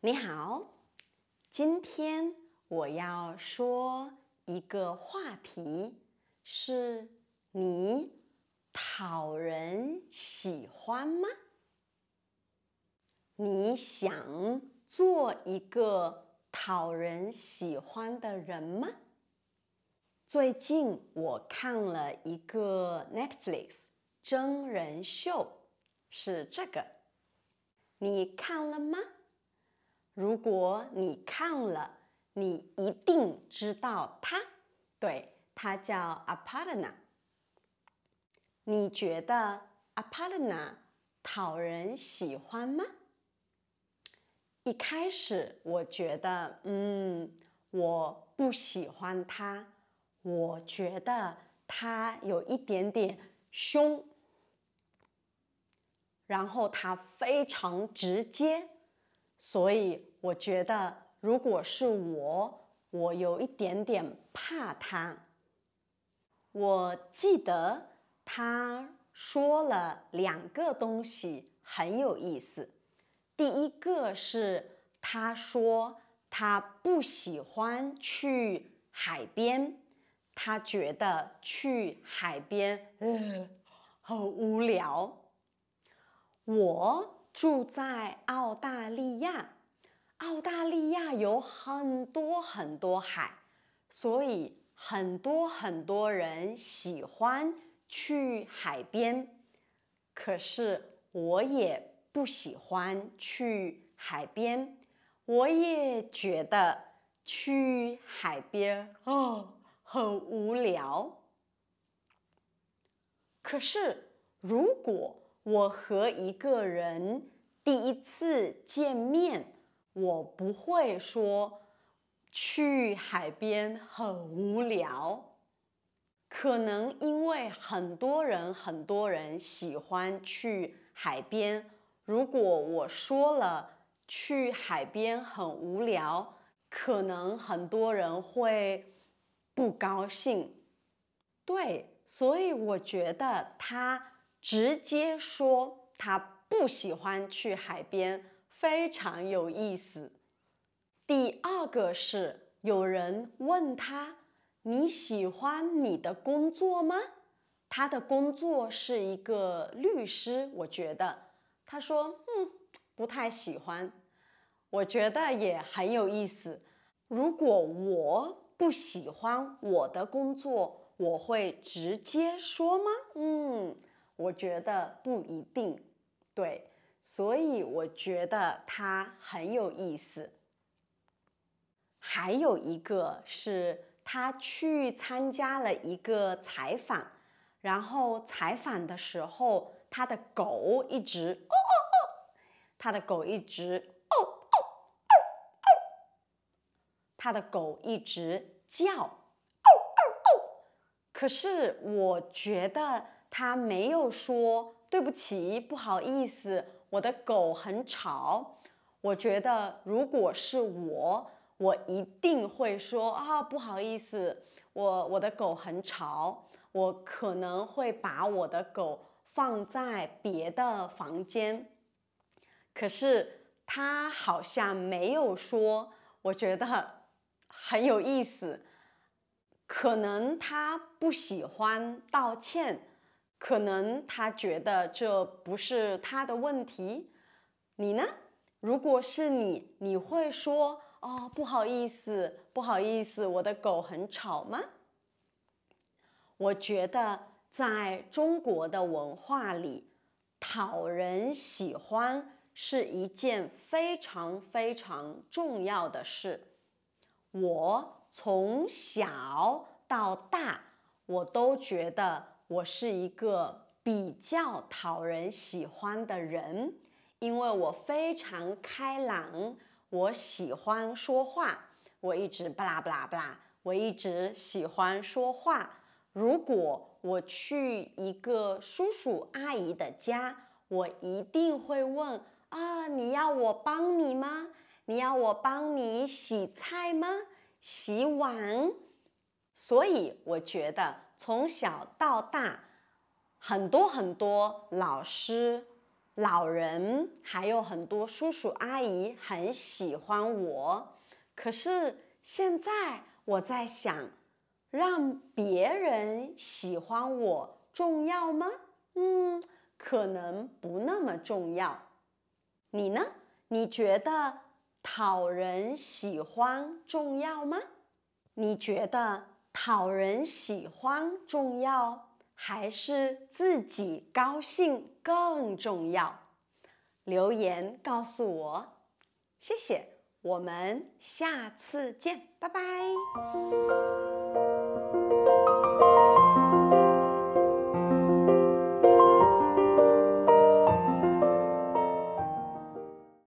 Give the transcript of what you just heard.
你好，今天我要说一个话题，是你讨人喜欢吗？你想做一个讨人喜欢的人吗？最近我看了一个 Netflix 真人秀，是这个，你看了吗？如果你看了，你一定知道他，对，他叫 Aparna。你觉得 Aparna 讨人喜欢吗？一开始我觉得，我不喜欢他，我觉得他有一点点凶，然后他非常直接。所以我觉得，如果是我有一点点怕他。我记得他说了2个东西很有意思。第一个是他说他不喜欢去海边，他觉得去海边很无聊。我住在澳大利亚，澳大利亚有很多很多海，所以很多人喜欢去海边。可是我也不喜欢去海边，我也觉得去海边很无聊。可是如果我和一个人第一次见面，我不会说去海边很无聊。可能因为很多人喜欢去海边，如果我说了去海边很无聊，可能很多人会不高兴。对，所以我觉得他直接说他不喜欢去海边，非常有意思。第二个是有人问他，你喜欢你的工作吗？他的工作是一个律师，我觉得。他说，不太喜欢。我觉得也很有意思。如果我不喜欢我的工作，我会直接说吗？我觉得不一定。对，所以我觉得他很有意思。还有一个是他去参加了一个采访，然后采访的时候，他的狗一直他的狗一直他的狗一直叫可是我觉得他没有说对不起，不好意思，我的狗很吵。我觉得如果是我一定会说不好意思，我的狗很吵，我可能会把我的狗放在别的房间。可是他好像没有说，我觉得很有意思。可能他不喜欢道歉，可能他觉得这不是他的问题。你呢？如果是你，你会说不好意思，不好意思，我的狗很吵吗？我觉得在中国的文化里，讨人喜欢是一件非常重要的事。我从小到大，我都觉得我是一个比较讨人喜欢的人，因为我非常开朗，我喜欢说话，我一直巴拉巴拉巴拉，我一直喜欢说话。如果我去一个叔叔阿姨的家，我一定会问你要我帮你吗？你要我帮你洗菜吗？洗碗？所以我觉得从小到大，很多老师老人还有很多叔叔阿姨很喜欢我，可是现在我在想，让别人喜欢我重要吗？可能不那么重要。你呢？你觉得讨人喜欢重要吗？你觉得讨人喜欢重要，还是自己高兴更重要？留言告诉我，谢谢，我们下次见，拜拜。